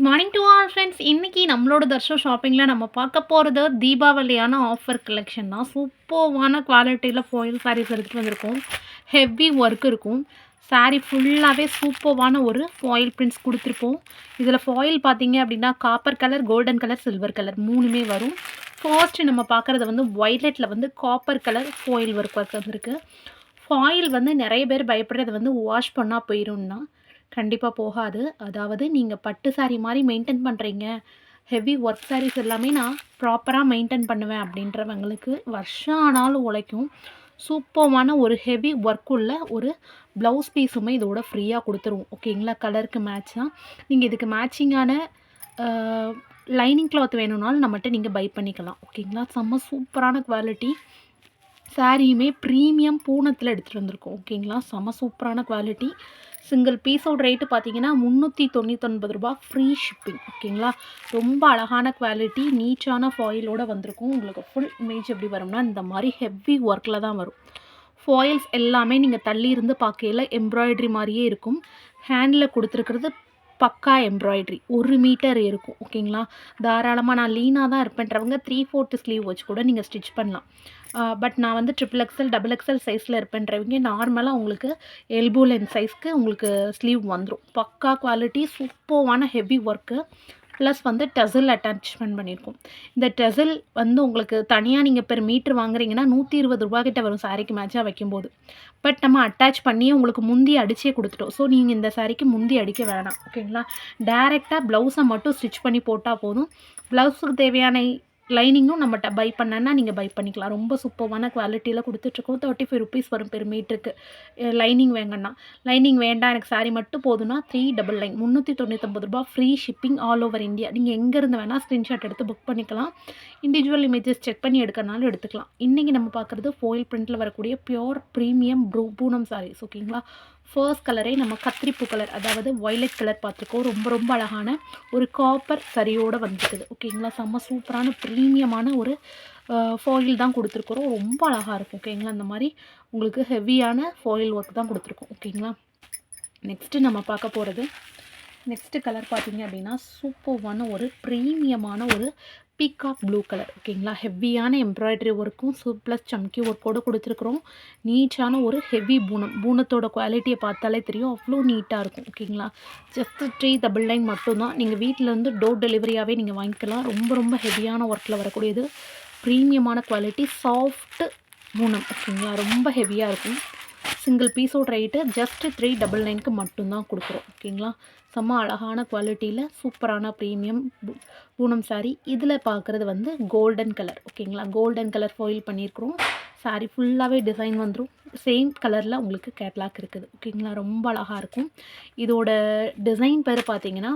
Morning to all friends. இன்னைக்கு நம்மளோட தர்ஷன் ஷாப்பிங்கில் நம்ம பார்க்க போகிறது தீபாவளியான ஆஃபர் கலெக்ஷன் தான். சூப்பர்வான குவாலிட்டியில் ஃபாயில் சாரீஸ் எடுத்துகிட்டு வந்திருக்கோம். ஹெவி ஒர்க் இருக்கும். சாரீ ஃபுல்லாகவே சூப்பர்வான ஒரு ஃபாயில் பிரிண்ட்ஸ் கொடுத்துருப்போம். இதில் ஃபாயில் பார்த்தீங்க அப்படின்னா copper colour, golden colour, silver colour மூணுமே வரும். ஃபர்ஸ்ட்டு நம்ம பார்க்குறது வந்து ஒய்லெட்டில் வந்து காப்பர் கலர் ஃபாயில் ஒர்க் வந்திருக்கு. ஃபாயில் வந்து நிறைய பேர் பயப்படுறது வந்து வாஷ் பண்ணால் போயிடும்னா கண்டிப்பாக போகாது. அதாவது நீங்கள் பட்டு சாரீ மாதிரி மெயின்டைன் பண்ணுறீங்க, ஹெவி ஒர்க் சாரீஸ் எல்லாமே நான் ப்ராப்பராக மெயின்டைன் பண்ணுவேன் அப்படின்றவங்களுக்கு வருஷம் ஆனாலும் உழைக்கும். சூப்பர்வான ஒரு ஹெவி ஒர்க் உள்ள ஒரு ப்ளவுஸ் பீஸுமே இதோட ஃப்ரீயாக கொடுத்துருவோம். ஓகேங்களா? கலருக்கு மேட்சாக நீங்கள் இதுக்கு மேட்சிங்கான லைனிங் கிளாத் வேணும்னாலும் நம்மகிட்ட நீங்கள் பை பண்ணிக்கலாம். ஓகேங்களா? செம்ம சூப்பரான குவாலிட்டி. சாரியுமே ப்ரீமியம் பூனத்தில் எடுத்துகிட்டு வந்திருக்கோம். ஓகேங்களா? செம சூப்பரான குவாலிட்டி. சிங்கிள் பீஸோட ரேட்டு பார்த்தீங்கன்னா ரூ. 399 ஃப்ரீ ஷிப்பிங். ஓகேங்களா? ரொம்ப அழகான குவாலிட்டி, நீட்டான ஃபாயிலோடு வந்திருக்கும். உங்களுக்கு ஃபுல் இமேஜ் எப்படி வரும்னா இந்த மாதிரி ஹெவி ஒர்க்கில் தான் வரும். ஃபாயில்ஸ் எல்லாமே நீங்கள் தள்ளி இருந்து பார்க்கையில் எம்ப்ராய்டரி மாதிரியே இருக்கும். ஹேண்டில் கொடுத்துருக்கிறது பக்கா எம்ப்ராய்டரி 1 மீட்டர் இருக்கும். ஓகேங்களா? தாராளமாக நான் லீனாக தான் இருப்பேன்றவங்க 3/4 ஸ்லீவ் வச்சு கூட நீங்கள் ஸ்டிச் பண்ணலாம். பட் நான் வந்து XXL, XXL சைஸில் இருப்பேன்றவங்க நார்மலாக உங்களுக்கு எல்போ லென்த் சைஸ்க்கு உங்களுக்கு ஸ்லீவ் வந்துடும். பக்கா குவாலிட்டி, சூப்பர்வான ஹெவி ஒர்க்கு. ப்ளஸ் வந்து டெசல் அட்டாச்மெண்ட் பண்ணியிருக்கோம். இந்த டெசல் வந்து உங்களுக்கு தனியாக நீங்கள் பெர் மீட்ரு வாங்குறீங்கன்னா ரூ. 120 கிட்ட வரும் சாரீக்கு மேட்சாக வைக்கும்போது. பட் நம்ம அட்டாச் பண்ணியே உங்களுக்கு முந்தி அடிச்சே கொடுத்துட்டோம். ஸோ நீங்கள் இந்த சாரீக்கு முந்தி அடிக்க வேணாம். ஓகேங்களா? டைரெக்டாக ப்ளவுஸை மட்டும் ஸ்டிச் பண்ணி போட்டால் போதும். ப்ளவுஸுக்கு தேவையான லைனிங்கும் நம்மகிட்ட பை பண்ணனா நீங்கள் பை பண்ணிக்கலாம். ரொம்ப சூப்பர்வான குவாலிட்டியில் கொடுத்துட்ருக்கோம். ₹35 வரும் பெர் மீட்டருக்கு. லைனிங் வேங்கன்னா. லைனிங் வேண்டாம் எனக்கு சாரீ மட்டும் போதுன்னா 399 ரூ. 399 free shipping all over India. நீங்கள் எங்கேருந்து வேணால் ஸ்க்ரீன்ஷாட் எடுத்து புக் பண்ணிக்கலாம். இண்டிவிஜுவல் இமேஜஸ் செக் பண்ணி எடுக்கிறனாலும் எடுத்துக்கலாம். இன்றைக்கி நம்ம பார்க்குறது ஃபாயில் பிரிண்டில் வரக்கூடிய பியோர் ப்ரீமியம் பூனம் சாரீஸ். ஓகேங்களா? ஃபர்ஸ்ட் கலரே நம்ம கத்திரிப்பூ கலர், அதாவது வயலட் கலர் பார்த்துருக்கோம். ரொம்ப ரொம்ப அழகான ஒரு காப்பர் சரியோடு வந்துருக்குது. ஓகேங்களா? செம்ம சூப்பரான ப்ரீமியமான ஒரு ஃபாயில் தான் கொடுத்துருக்குறோம். ரொம்ப அழகாக இருக்கும். ஓகேங்களா? அந்த மாதிரி உங்களுக்கு ஹெவியான ஃபாயில் ஒர்க் தான் கொடுத்துருக்கோம். ஓகேங்களா? நெக்ஸ்ட்டு நம்ம பார்க்க போகிறது நெக்ஸ்ட்டு கலர் பார்த்தீங்க அப்படின்னா சூப்பர்வான ஒரு ப்ரீமியமான ஒரு பீகாக் ப்ளூ கலர். ஓகேங்களா? ஹெவியான எம்ப்ராய்டரி ஒர்க்கும் ப்ளஸ் சம்கி ஒர்க்கோடு கொடுத்துருக்குறோம். நீட்டான ஒரு ஹெவி பூனத்தோட குவாலிட்டியை பார்த்தாலே தெரியும், அவ்வளோ நீட்டாக இருக்கும். ஓகேங்களா? ஜஸ்ட் 399 மட்டும்தான். நீங்கள் வீட்டிலேருந்து டோர் டெலிவரியாகவே நீங்கள் வாங்கிக்கலாம். ரொம்ப ரொம்ப ஹெவியான ஒர்க்கில் வரக்கூடியது. ப்ரீமியமான குவாலிட்டி, சாஃப்ட் பூனம். ஓகேங்களா? ரொம்ப ஹெவியாக இருக்கும். சிங்கிள் பீஸோட ரேட்டு ஜஸ்ட் 399க்கு மட்டும்தான் கொடுக்குறோம். ஓகேங்களா? செம்ம அழகான குவாலிட்டியில் சூப்பரான ப்ரீமியம் பூனம் சாரீ. இதில் பார்க்குறது வந்து கோல்டன் கலர். ஓகேங்களா? கோல்டன் கலர் ஃபாயில் பண்ணியிருக்கிறோம். சாரீ ஃபுல்லாகவே டிசைன் வந்துடும். சேம் கலரில் உங்களுக்கு கேட்லாக் இருக்குது. ஓகேங்களா? ரொம்ப அழகாக இருக்கும். இதோட டிசைன் பேர் பார்த்தீங்கன்னா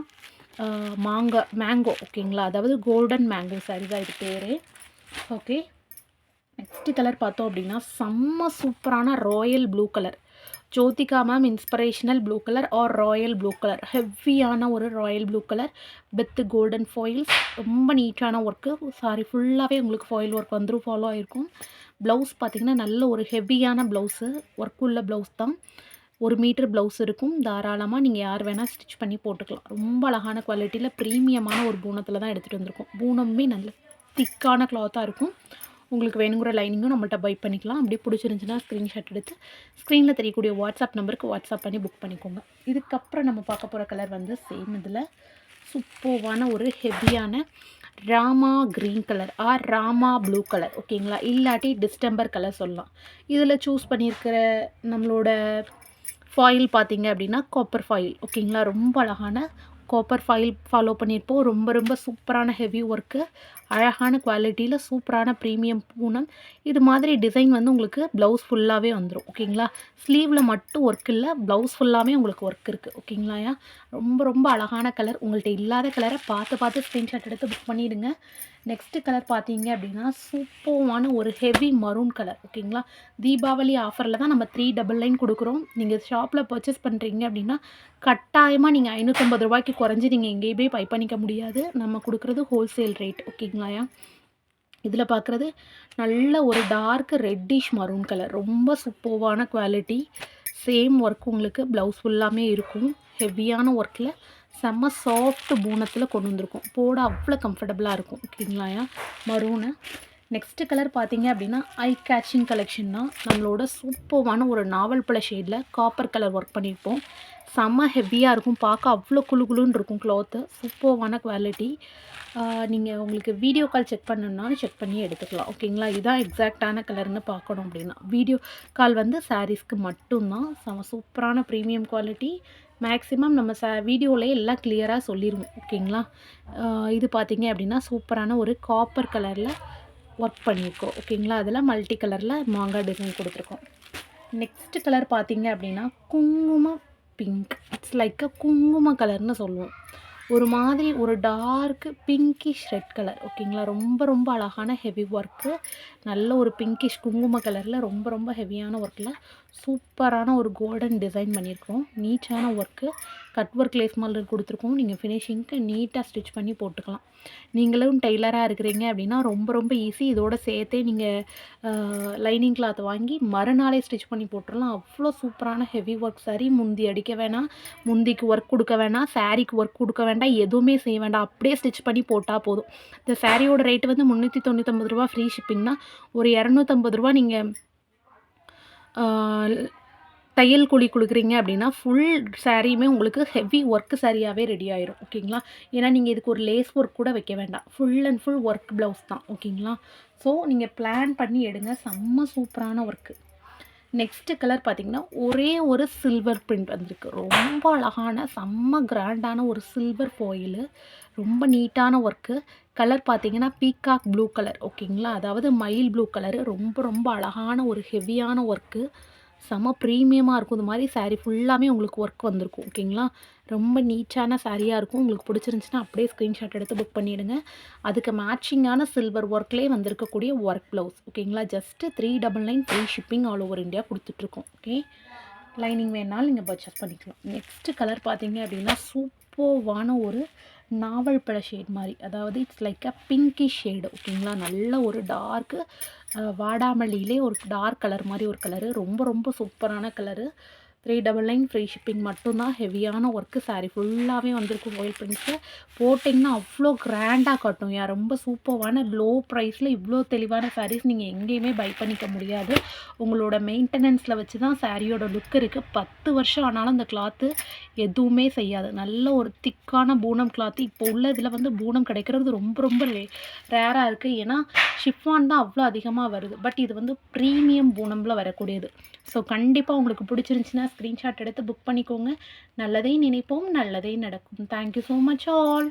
மேங்கோ. ஓகேங்களா? அதாவது கோல்டன் மேங்கோ சாரீ தான் இது பேர். ஓகே, நெக்ஸ்ட்டு கலர் பார்த்தோம் அப்படின்னா செம்ம சூப்பரான royal blue colour. Jyothika ma'am inspirational blue colour or royal blue colour. ஹெவியான ஒரு royal blue colour with golden foils. ரொம்ப நீட்டான ஒர்க்கு. சாரி ஃபுல்லாகவே உங்களுக்கு ஃபாயில் ஒர்க் வந்துடும், ஃபாலோ ஆகிருக்கும். ப்ளவுஸ் பார்த்திங்கன்னா நல்ல ஒரு ஹெவியான ப்ளவுஸு, ஒர்க் உள்ள ப்ளவுஸ் தான். 1 மீட்டர் ப்ளவுஸ் இருக்கும். தாராளமாக நீங்கள் யார் வேணால் ஸ்டிச் பண்ணி போட்டுக்கலாம். ரொம்ப அழகான குவாலிட்டியில் ப்ரீமியமான ஒரு பூனத்தில் தான் எடுத்துகிட்டு வந்திருக்கோம். பூனமே நல்ல திக்கான கிளாத்தாக இருக்கும். உங்களுக்கு வேணுங்கிற லைனிங்கும் நம்மள்ட்ட பை பண்ணிக்கலாம். அப்படி பிடிச்சிருந்துச்சுன்னா ஸ்க்ரீன்ஷாட் எடுத்து ஸ்க்ரீனில் தெரியக்கூடிய வாட்ஸ்அப் நம்பருக்கு வாட்ஸ்அப் பண்ணி புக் பண்ணிக்கோங்க. இதுக்கப்புறம் நம்ம பார்க்க போகிற கலர் வந்து சேம் இதில் சூப்பர்வான ஒரு ஹெவியான Rama green colour or Rama blue colour. ஓகேங்களா? இல்லாட்டி டிஸ்டம்பர் கலர் சொல்லலாம். இதில் சூஸ் பண்ணியிருக்கிற நம்மளோட ஃபாயில் பார்த்தீங்க அப்படின்னா காப்பர் ஃபாயில். ஓகேங்களா? ரொம்ப அழகான காப்பர் ஃபாயில் ஃபாலோ பண்ணியிருப்போம். ரொம்ப ரொம்ப சூப்பரான ஹெவி ஒர்க்கு, அழகான குவாலிட்டியில் சூப்பரான ப்ரீமியம் பூனம். இது மாதிரி டிசைன் வந்து உங்களுக்கு ப்ளவுஸ் ஃபுல்லாகவே வந்துடும். ஓகேங்களா? ஸ்லீவில் மட்டும் ஒர்க் இல்லை, ப்ளவுஸ் ஃபுல்லாகவே உங்களுக்கு ஒர்க் இருக்குது. ஓகேங்களா? ரொம்ப ரொம்ப அழகான கலர். உங்கள்கிட்ட இல்லாத கலரை பார்த்து ஸ்க்ரீன்ஷாட் எடுத்து புக் பண்ணிவிடுங்க. நெக்ஸ்ட்டு கலர் பார்த்தீங்க அப்படின்னா சூப்பர்வான ஒரு ஹெவி மரூன் கலர். ஓகேங்களா? தீபாவளி ஆஃபரில் தான் நம்ம 399 கொடுக்குறோம். நீங்கள் ஷாப்பில் பர்ச்சேஸ் பண்ணுறீங்க அப்படின்னா கட்டாயமாக நீங்கள் ₹550 குறைஞ்சி நீங்கள் எங்கேயுமே பை பண்ணிக்க முடியாது. நம்ம கொடுக்குறது ஹோல்சேல் ரேட். ஓகேங்களாயா? இதில் பார்க்குறது நல்ல ஒரு டார்க் ரெட்டிஷ் மரூன் கலர். ரொம்ப சூப்பர்வான குவாலிட்டி. சேம் ஒர்க் உங்களுக்கு ப்ளவுஸ் ஃபுல்லாமே இருக்கும். ஹெவியான ஒர்க்கில் செம்ம சாஃப்ட் பூனத்தில் கொண்டு வந்திருக்கோம். போட அவ்வளோ கம்ஃபர்டபுளாக இருக்கும். ஓகேங்களாயா? மரூனு. நெக்ஸ்ட்டு கலர் பார்த்தீங்க அப்படின்னா ஐ கேட்சிங் கலெக்ஷன் தான். நம்மளோட சூப்பர்வான ஒரு நாவல் பழ ஷேடில் காப்பர் கலர் ஒர்க் பண்ணியிருப்போம். செம்ம ஹெவியாக இருக்கும். பார்க்க அவ்வளோ குளு குளுன்னு இருக்கும் க்ளாத்து. சூப்பர்வான குவாலிட்டி. நீங்கள் உங்களுக்கு வீடியோ கால் செக் பண்ணணுன்னாலும் செக் பண்ணி எடுத்துக்கலாம். ஓகேங்களா? இதுதான் எக்ஸாக்டான கலர்னு பார்க்கணும் அப்படின்னா. வீடியோ கால் வந்து சாரீஸ்க்கு மட்டும்தான். செம்ம சூப்பரான ப்ரீமியம் குவாலிட்டி. மேக்ஸிமம் நம்ம வீடியோலேயே எல்லாம் கிளியராக சொல்லிடுவோம். ஓகேங்களா? இது பார்த்தீங்க அப்படின்னா சூப்பரான ஒரு காப்பர் கலரில் ஒர்க் பண்ணியிருக்கோம். ஓகேங்களா? அதில் மல்டி கலரில் மாங்காய் டிசைன் கொடுத்துருக்கோம். நெக்ஸ்ட் கலர் பார்த்தீங்க அப்படின்னா குங்கும பிங்க். இட்ஸ் லைக் அ குங்கும கலர்னு சொல்லுவோம். ஒரு மாதிரி ஒரு டார்க் பிங்கிஷ் ரெட் கலர். ஓகேங்களா? ரொம்ப ரொம்ப அழகான ஹெவி ஒர்க்கு. நல்ல ஒரு பிங்கிஷ் குங்கும கலரில் ரொம்ப ரொம்ப ஹெவியான ஒர்க்கில் சூப்பரான ஒரு கோல்டன் டிசைன் பண்ணியிருக்கோம். நீட்டான work. Cut work lace model கொடுத்துருக்கோம். நீங்கள் ஃபினிஷிங்க்கு நீட்டாக ஸ்டிச் பண்ணி போட்டுக்கலாம். நீங்களும் டெய்லராக இருக்கிறீங்க அப்படின்னா ரொம்ப ரொம்ப ஈஸி. இதோட சேர்த்தே நீங்கள் லைனிங் கிளாத் வாங்கி மறுநாளே ஸ்டிச் பண்ணி போட்டுடலாம். அவ்வளோ சூப்பரான ஹெவி ஒர்க் சாரீ. முந்தி அடிக்க வேணாம், முந்திக்கு ஒர்க் கொடுக்க வேணாம், சாரீக்கு ஒர்க் கொடுக்க வேண்டாம், எதுவுமே செய்ய வேண்டாம். அப்படியே ஸ்டிச் பண்ணி போட்டால் போதும். இந்த சாரியோட ரேட்டு வந்து ரூ. 399 ஃப்ரீ ஷிப்பிங்னா ஒரு ரூ. 250 நீங்கள் தையல் கூலி கொடுக்குறீங்க அப்படின்னா ஃபுல் சாரியுமே உங்களுக்கு ஹெவி ஒர்க்கு சாரியாகவே ரெடி ஆயிரும். ஓகேங்களா? ஏன்னா நீங்கள் இதுக்கு ஒரு லேஸ் ஒர்க் கூட வைக்க வேண்டாம். Full and full work blouse தான். ஓகேங்களா? ஸோ நீங்கள் பிளான் பண்ணி எடுங்க. செம்ம சூப்பரான ஒர்க்கு. நெக்ஸ்ட்டு கலர் பார்த்திங்கன்னா ஒரே ஒரு சில்வர் பிரிண்ட் வந்திருக்கு. ரொம்ப அழகான செம்ம கிராண்டான ஒரு சில்வர் ஃபாயிலு. ரொம்ப நீட்டான ஒர்க்கு. கலர் பார்த்திங்கன்னா பீகாக் ப்ளூ கலர். ஓகேங்களா? அதாவது மயில் ப்ளூ கலரு. ரொம்ப ரொம்ப அழகான ஒரு ஹெவியான ஒர்க்கு. செம்ம ப்ரீமியமாக இருக்கும். இந்த மாதிரி சாரீ ஃபுல்லாமே உங்களுக்கு ஒர்க் வந்திருக்கும். ஓகேங்களா? ரொம்ப நீட்டான சாரியாக இருக்கும். உங்களுக்கு பிடிச்சிருந்துச்சின்னா அப்படியே ஸ்க்ரீன்ஷாட் எடுத்து புக் பண்ணிவிடுங்க. அதுக்கு மேட்சிங்கான சில்வர் ஒர்க்லேயே வந்திருக்கக்கூடிய ஒர்க் ப்ளவுஸ். ஓகேங்களா? Just 399 free shipping all over India கொடுத்துட்ருக்கோம். ஓகே, லைனிங் வேணாலும் நீங்கள் பர்ச்சேஸ் பண்ணிக்கலாம். நெக்ஸ்ட்டு கலர் பார்த்தீங்க அப்படின்னா சூப்பர்வான ஒரு நாவல் பழ ஷேட் மாதிரி. அதாவது it's like a pinkish shade. ஓகேங்களா? நல்ல ஒரு டார்க்கு வாடாமல்லியிலே ஒரு டார்க் கலர் மாதிரி ஒரு கலரு. ரொம்ப ரொம்ப சூப்பரான கலரு. 399 ஃப்ரீ ஷிப்பிங் மட்டும்தான். ஹெவியான ஒர்க்கு. சாரீ ஃபுல்லாகவே வந்திருக்கும் ஆயில் பிரிண்ட்ஸு. போட்டிங்கன்னா அவ்வளோ கிராண்டாக காட்டும். ரொம்ப சூப்பர்வான லோ ப்ரைஸில் இவ்வளோ தெளிவான சாரீஸ் நீங்கள் எங்கேயுமே பை பண்ணிக்க முடியாது. உங்களோட மெயின்டெனன்ஸில் வச்சு தான் சாரியோட லுக் இருக்குது. 10 வருஷம் ஆனாலும் அந்த கிளாத்து எதுவுமே செய்யாது. நல்ல ஒரு திக்கான பூனம் கிளாத்து. இப்போ உள்ள இதில் வந்து பூனம் கிடைக்கிறது ரொம்ப ரொம்ப ரேராக இருக்குது. ஏன்னா ஷிஃபான் தான் அவ்வளோ அதிகமாக வருது. பட் இது வந்து ப்ரீமியம் பூனமில் வரக்கூடியது. ஸோ கண்டிப்பாக உங்களுக்கு பிடிச்சிருந்துச்சின்னா ஸ்க்ரீன்ஷாட் எடுத்து புக் பண்ணிக்கோங்க. நல்லதை நினைப்போம், நல்லதே நடக்கும். Thank you so much all.